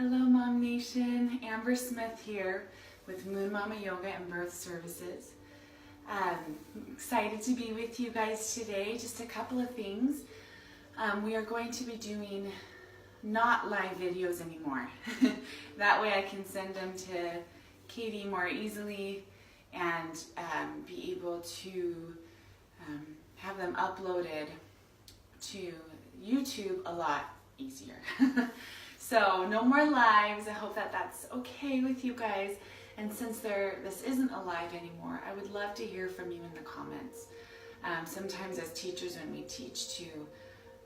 Hello MOMnation, Amber Smith here with Moon Mama Yoga and Birth Services. Excited to be with you guys today. Just a couple of things. We are going to be doing not live videos anymore. That way I can send them to Katie more easily and be able to have them uploaded to YouTube a lot easier. So no more lives. I hope that that's okay with you guys. And since this isn't a live anymore, I would love to hear from you in the comments. Sometimes as teachers, when we teach to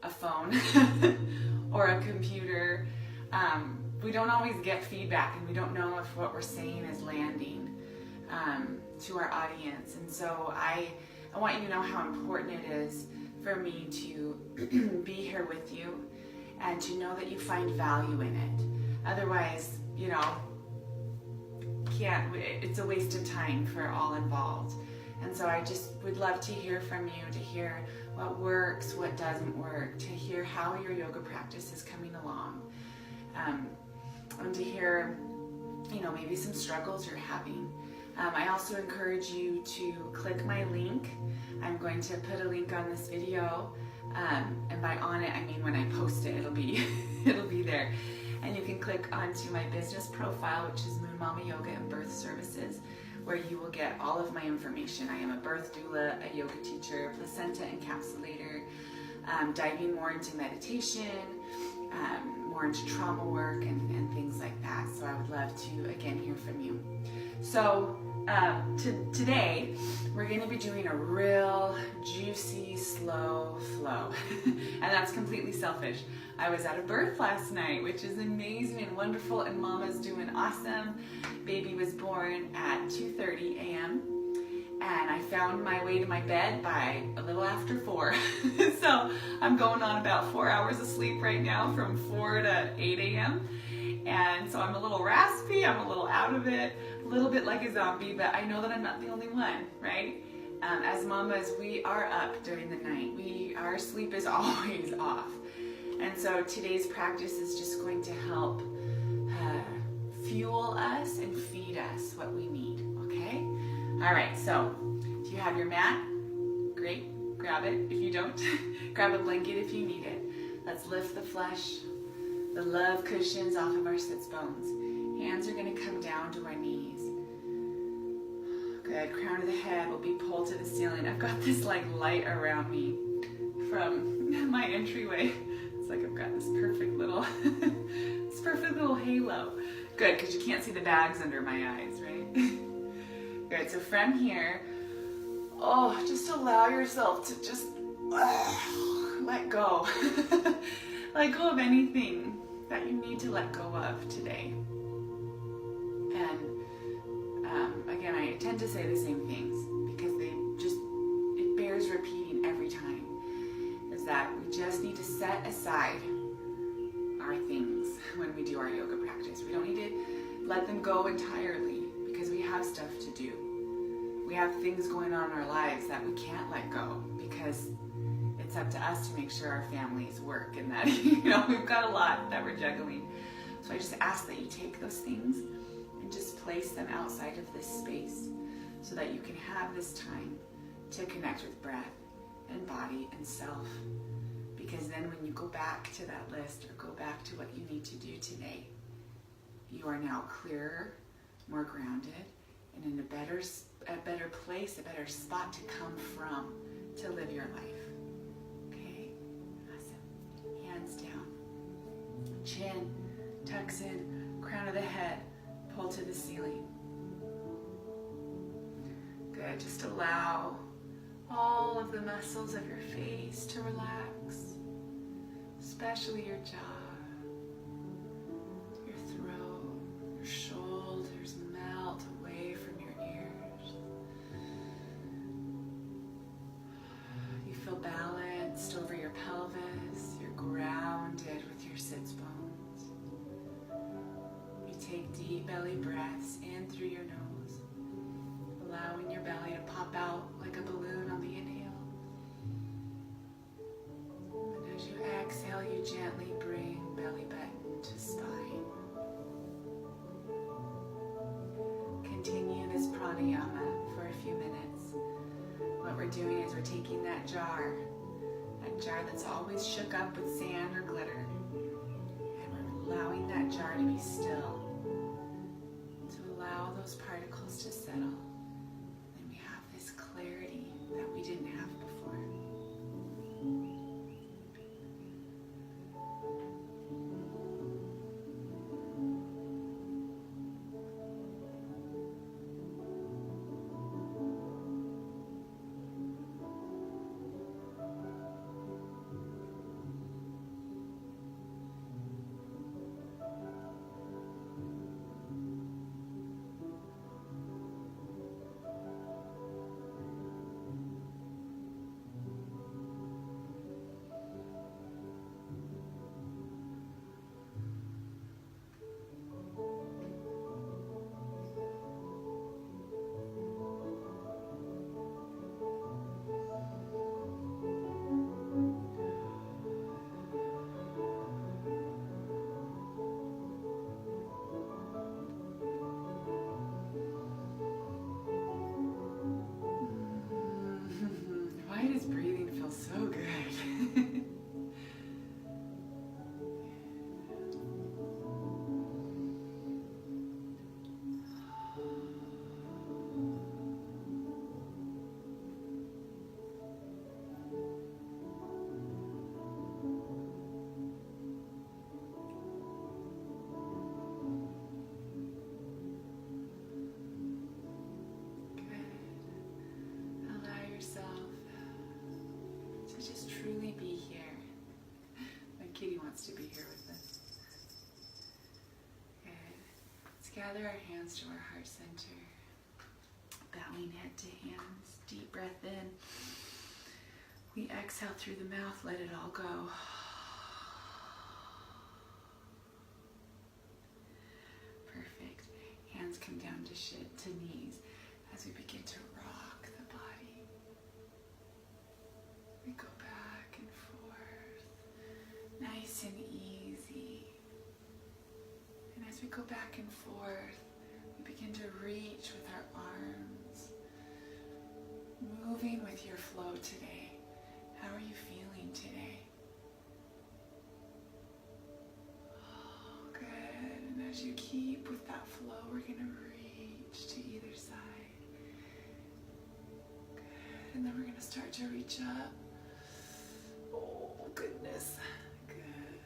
a phone or a computer, we don't always get feedback and we don't know if what we're saying is landing to our audience. And so I want you to know how important it is for me to be here with you and to know that you find value in it. Otherwise, it's a waste of time for all involved. And so I just would love to hear from you, to hear what works, what doesn't work, to hear how your yoga practice is coming along, and to hear, maybe some struggles you're having. I also encourage you to click my link. I'm going to put a link on this video, and by on it I mean when I post it, it'll be there. And you can click onto my business profile, which is Moon Mama Yoga and Birth Services, where you will get all of my information. I am a birth doula, a yoga teacher, placenta encapsulator, diving more into meditation, more into trauma work and things like that. So I would love to, again, hear from you. So today, we're going to be doing a real juicy, slow flow. And that's completely selfish. I was at a birth last night, which is amazing and wonderful, and Mama's doing awesome. Baby was born at 2:30 a.m. and I found my way to my bed by a little after 4. So I'm going on about 4 hours of sleep right now, from 4 to 8 a.m. And so I'm a little raspy, I'm a little out of it, a little bit like a zombie, but I know that I'm not the only one, right? As mamas, we are up during the night. Our sleep is always off. And so today's practice is just going to help fuel us and feed us what we need, okay? All right, so if you have your mat, great, grab it. If you don't, grab a blanket if you need it. Let's lift the flesh, the love cushions off of our sits bones. Hands are going to come down to our knees. Good, crown of the head will be pulled to the ceiling. I've got this light around me from my entryway. It's like I've got this perfect little halo. Good, because you can't see the bags under my eyes, right? Good, so from here, just allow yourself to just let go. Let go of anything that you need to let go of today. And again, I tend to say the same things because it bears repeating every time, is that we just need to set aside our things when we do our yoga practice. We don't need to let them go entirely because we have stuff to do. We have things going on in our lives that we can't let go because it's up to us to make sure our families work and that, we've got a lot that we're juggling. So I just ask that you take those things and just place them outside of this space so that you can have this time to connect with breath and body and self. Because then when you go back to that list or go back to what you need to do today, you are now clearer, more grounded, and in a better place, a better spot to come from to live your life. Okay? Awesome. Hands down. Chin tucks in, crown of the head, pull to the ceiling. Good. Just allow all of the muscles of your face to relax, especially your jaw, your throat, your shoulders melt away from your ears. You feel balanced over your pelvis, you're grounded with your sits bones. You take deep belly breaths in through your nose, allowing your belly to pop out like a balloon on the inhale. And as you exhale, you gently bring belly button to spine. pranayama for a few minutes. What we're doing is we're taking that jar that's always shook up with sand or glitter, and we're allowing that jar to be still, to allow those particles to settle. And we have this clarity that we didn't have before. Why does breathing feel so good? Truly be here. My kitty wants to be here with us. Good. Let's gather our hands to our heart center. Bowing head to hands. Deep breath in. We exhale through the mouth. Let it all go. Perfect. Hands come down to knees as we begin to rock the body. We go back and forth, nice and easy. And as we go back and forth, we begin to reach with our arms, moving with your flow today. How are you feeling today? Oh, good. And as you keep with that flow, we're going to reach to either side. Good. And then we're going to start to reach up. Oh, goodness. Good.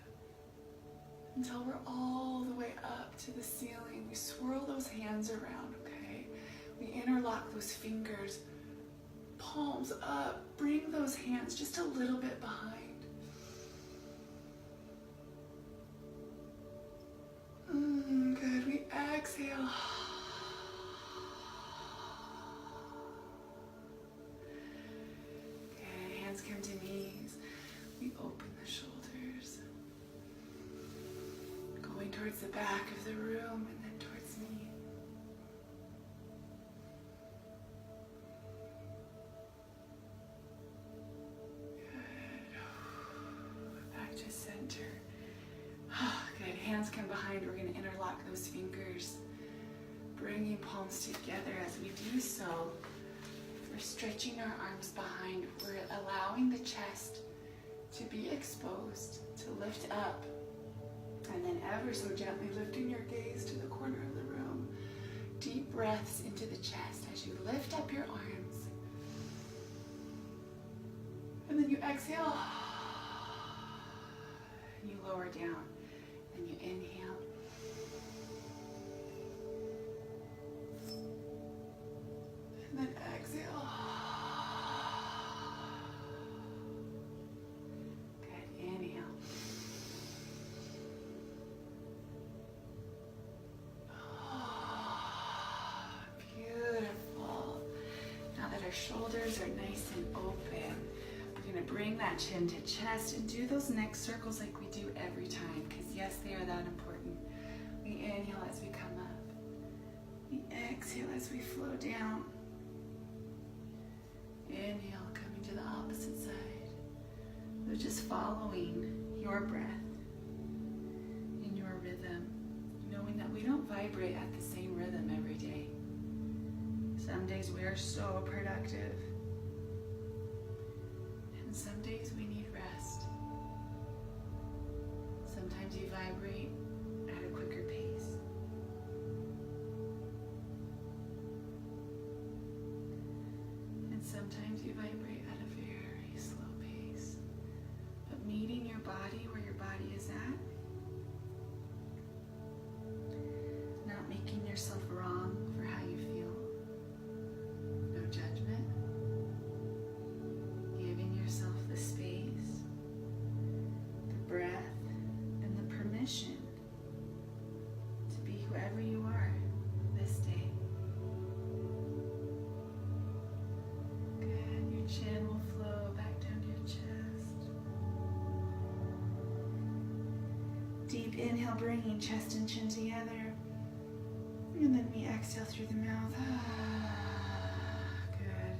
Until we're all the way up to the ceiling. We swirl those hands around, okay? We interlock those fingers, palms up. Bring those hands just a little bit behind. Good. We exhale. Good. Hands come to knees. We open the shoulders, going towards the back of the room and then towards me. Good. Back to center. Good. Hands come behind. We're going to interlock those fingers, bringing palms together. As we do so, we're stretching our arms behind. We're allowing the chest to be exposed, to lift up, and then ever so gently lifting your gaze to the corner of the room. Deep breaths into the chest as you lift up your arms. And then you exhale, and you lower down, and you inhale. And then exhale. Our shoulders are nice and open. We're going to bring that chin to chest and do those neck circles like we do every time, because yes, they are that important. We inhale as we come up. We exhale as we flow down. Inhale, coming to the opposite side. So just following your breath in your rhythm, knowing that we don't vibrate at the same rhythm every day. Some days we are so productive. And some days we need rest. Sometimes you vibrate at a quicker pace. And sometimes you vibrate at a very slow pace. But meeting your body where your body is at, not making yourself wrong for how you feel, no judgment, giving yourself the space, the breath, and the permission to be whoever you are this day. Good. Your chin will flow back down to your chest. Deep inhale, bringing chest and chin together. And then we exhale through the mouth. Good.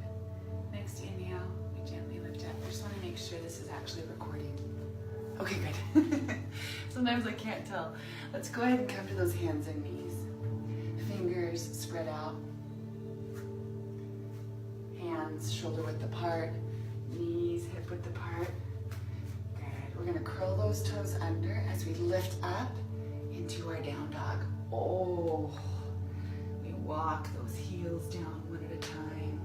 Next inhale, we gently lift up. I just want to make sure this is actually recording. Okay, good. Sometimes I can't tell. Let's go ahead and come to those hands and knees. Fingers spread out. Hands shoulder width apart. Knees hip width apart. Good. We're going to curl those toes under as we lift up into our down dog. Oh. Walk those heels down one at a time.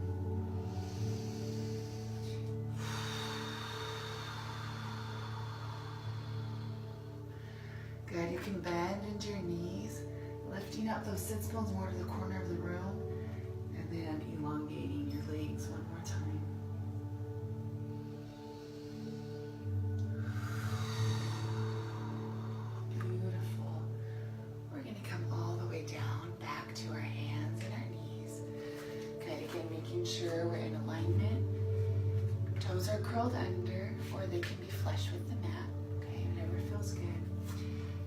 Good, you can bend into your knees, lifting up those sits bones more to the corner of the room, and then elongating your legs one more time. Beautiful. We're going to come all the way down, back to our hands and our knees. Good, again, making sure we're in alignment. Toes are curled under, or they can be flush with the mat. Okay, whatever feels good.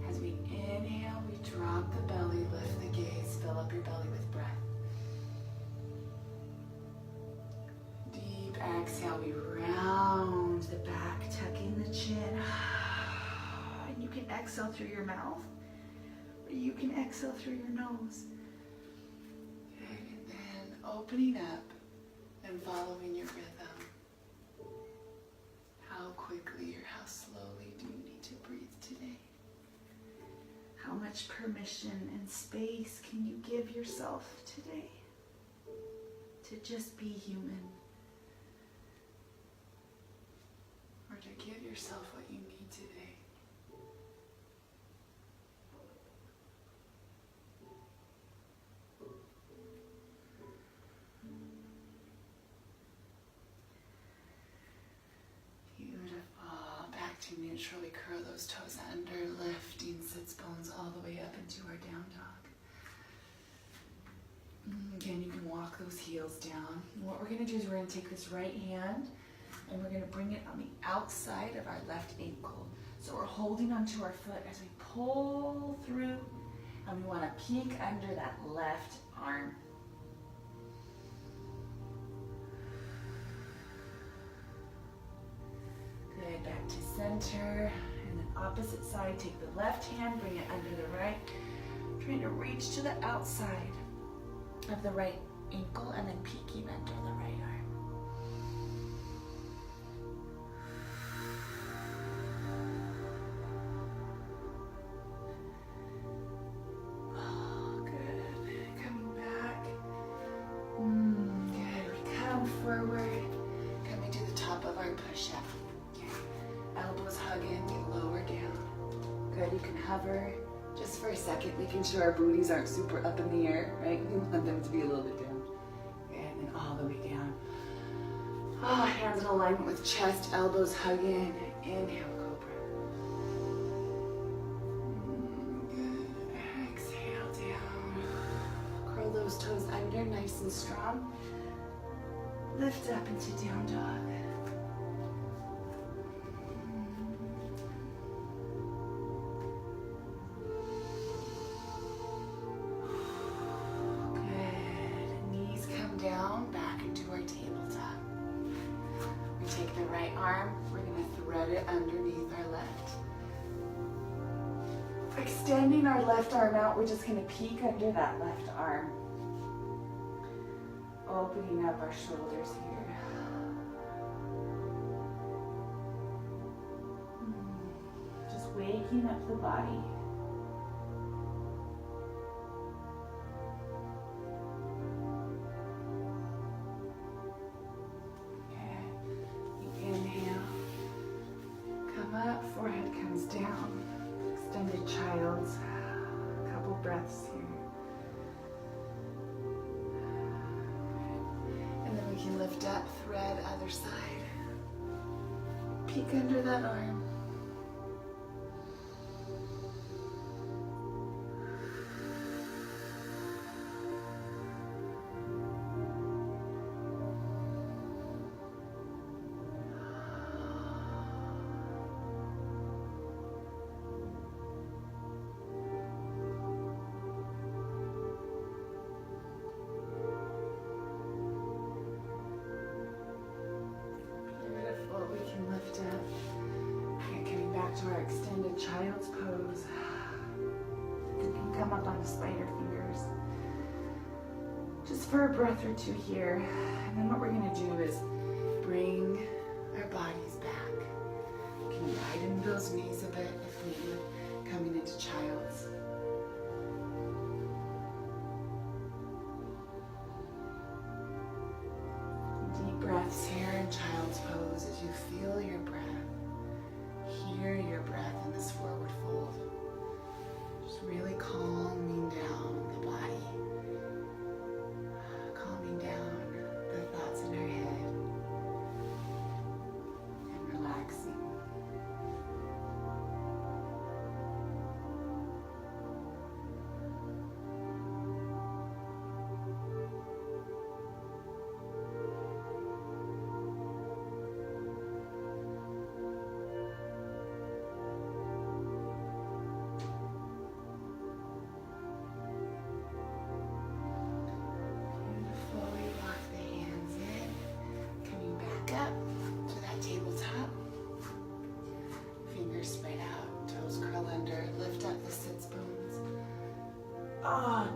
As we inhale, we drop the belly, lift the gaze, fill up your belly with breath. Deep exhale, we round the back, tucking the chin. And you can exhale through your mouth, or you can exhale through your nose. Good, and then opening up and following your rhythm. How quickly or how slowly do you need to breathe today? How much permission and space can you give yourself today to just be human? Or to give yourself what you need today? To neutral, we curl those toes under, lifting sits bones all the way up into our down dog. Again, you can walk those heels down. And what we're going to do is we're going to take this right hand and we're going to bring it on the outside of our left ankle. So we're holding onto our foot as we pull through, and we want to peek under that left arm. Good, back to center, and then opposite side, take the left hand, bring it under the right, trying to reach to the outside of the right ankle, and then peeking under the right arm. Oh, good, coming back. Good, we come forward, coming to the top of our push-up. Elbows hug in, we lower down. Good, you can hover just for a second, making sure our booties aren't super up in the air, right? We want them to be a little bit down. And then all the way down. Oh, hands in alignment with chest, elbows hug in. Inhale, cobra. Good, exhale down. Curl those toes under, nice and strong. Lift up into down dog. Down, back into our tabletop. We take the right arm, we're going to thread it underneath our left. Extending our left arm out, we're just going to peek under that left arm. Opening up our shoulders here. Just waking up the body. Forehead comes down. Extended child's. A couple breaths here. And then we can lift up, thread other side. Peek under that arm. To our extended child's pose. You can come up on the spider fingers. Just for a breath or two here. And then what we're going to do is bring our bodies back. You can widen those knees a bit if needed, coming into child's. Deep breaths here in child's pose as you feel your breath. Hear your breath in this forward fold. Just really calming down the body. Calming down the thoughts in our head. And relaxing.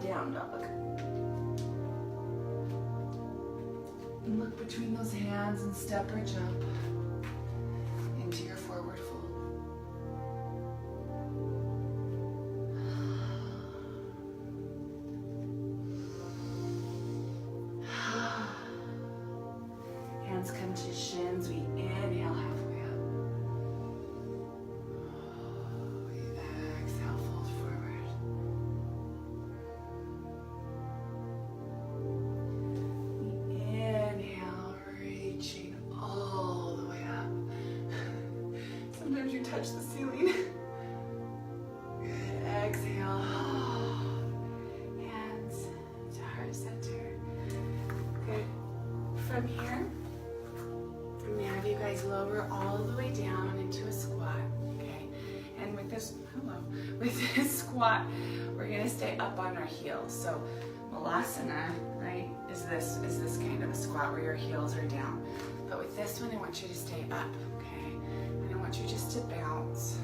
Down dog. And look between those hands and step or jump into your forward fold. Hands come to shins. We inhale halfway up. We exhale, fold forward. Touch the ceiling. Good. Exhale. Hands to heart center. Good. From here, I'm gonna have you guys lower all the way down into a squat. Okay. And with this, with this squat, we're gonna stay up on our heels. So Malasana, right, is this kind of a squat where your heels are down. But with this one, I want you to stay up. I want you just to bounce.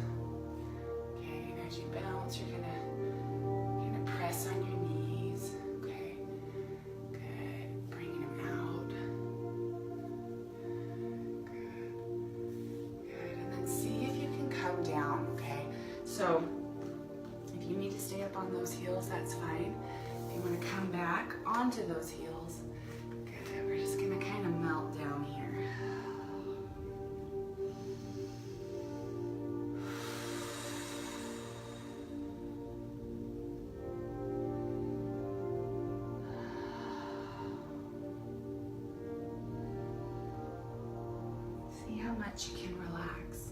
Okay, and as you bounce, you're gonna press on your knees. Okay, good. Bringing them out. Good. And then see if you can come down. Okay, so if you need to stay up on those heels, that's fine. If you want to come back onto those heels, good. We're just gonna kind of melt down here. How much you can relax.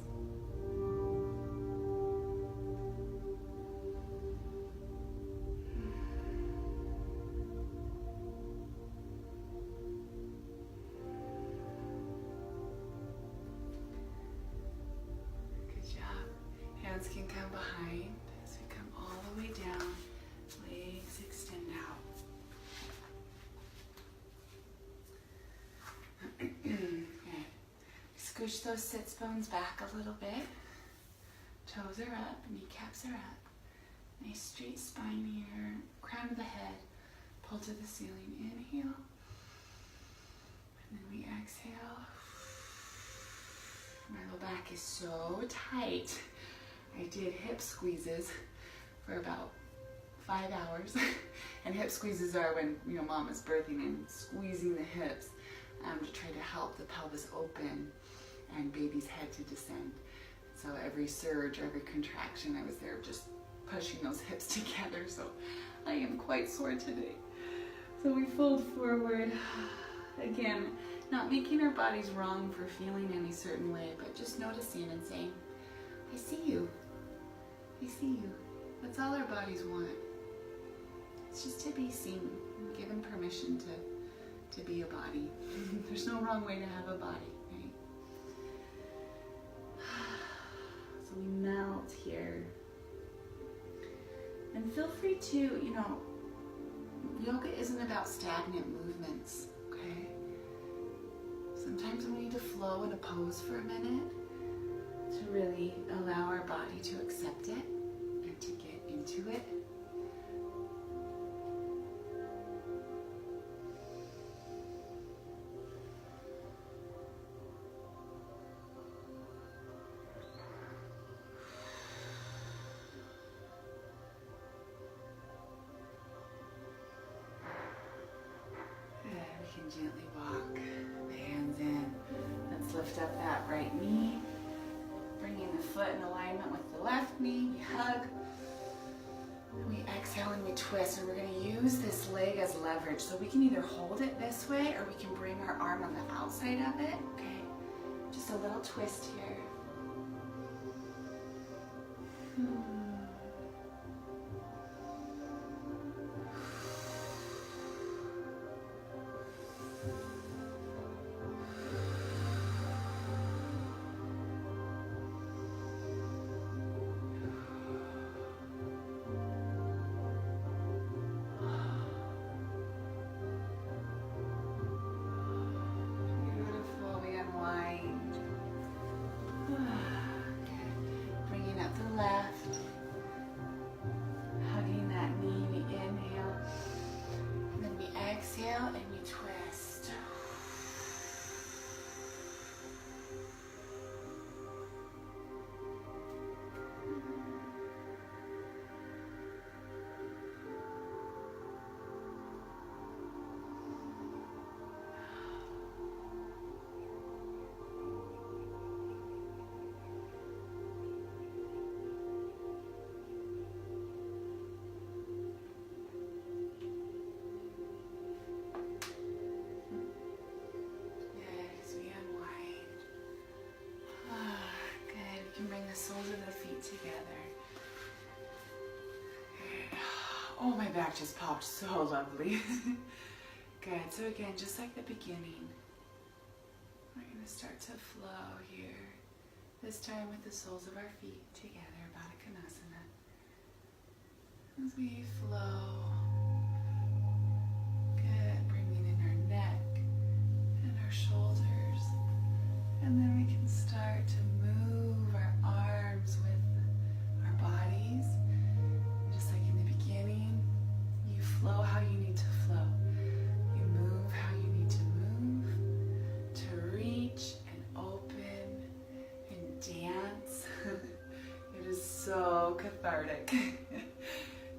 Good job. Hands can come behind as we come all the way down. Legs extend out. Scooch those sits bones back a little bit. Toes are up, kneecaps are up. Nice straight spine here. Crown of the head. Pull to the ceiling. Inhale. And we exhale. My low back is so tight. I did hip squeezes for about 5 hours. And hip squeezes are when, you know, mom is birthing and squeezing the hips to try to help the pelvis open and baby's head to descend. So every surge, every contraction, I was there just pushing those hips together. So I am quite sore today. So we fold forward. Again, not making our bodies wrong for feeling any certain way, but just noticing and saying, I see you. I see you. That's all our bodies want. It's just to be seen, given permission to be a body. There's no wrong way to have a body, right? So we melt here. And feel free to, you know, yoga isn't about stagnant movements, okay? Sometimes we need to flow in a pose for a minute to really allow our body to accept it and to get into it. Gently walk the hands in. Let's lift up that right knee, bringing the foot in alignment with the left knee. We hug, we exhale and we twist, and we're going to use this leg as leverage. So we can either hold it this way or we can bring our arm on the outside of it. Okay, just a little twist here. Soles of the feet together. Oh, my back just popped so lovely. Good. So again, just like the beginning, we're going to start to flow here. This time with the soles of our feet together, Baddha Konasana. As we flow. Good. Bringing in our neck and our shoulders. And then we can start to move our arms with our bodies. Just like in the beginning, you flow how you need to flow. You move how you need to move, to reach and open and dance. It is so cathartic.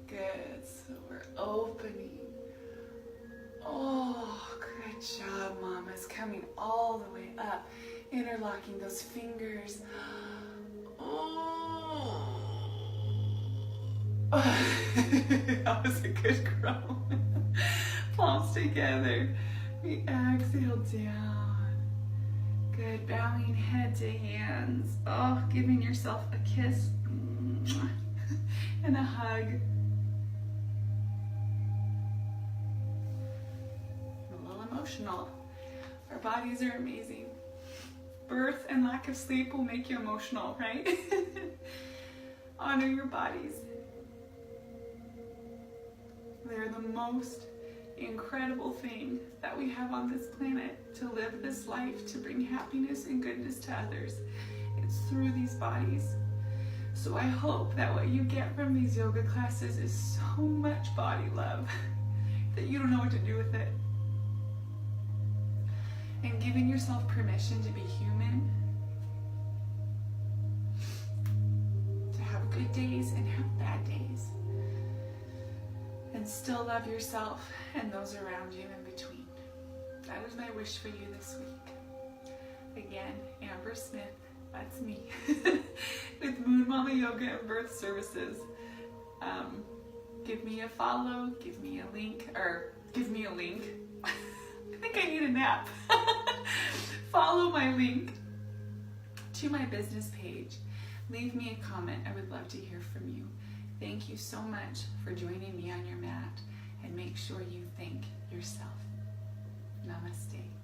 Good. So we're opening. Oh, good job, Mama's coming all the way up. Interlocking those fingers. Oh. That was a good groan. Palms together. We exhale down. Good. Bowing head to hands. Oh, giving yourself a kiss and a hug. A little emotional. Our bodies are amazing. Birth and lack of sleep will make you emotional, right? Honor your bodies. They're the most incredible thing that we have on this planet, to live this life, to bring happiness and goodness to others. It's through these bodies. So I hope that what you get from these yoga classes is so much body love that you don't know what to do with it. and giving yourself permission to be human, to have good days and have bad days, and still love yourself and those around you in between. That is my wish for you this week. Again, Amber Smith, that's me, with Moon Mama Yoga and Birth Services. Give me a follow, give me a link. I think I need a nap. Follow my link to my business page. Leave me a comment. I would love to hear from you. Thank you so much for joining me on your mat, and make sure you thank yourself. Namaste.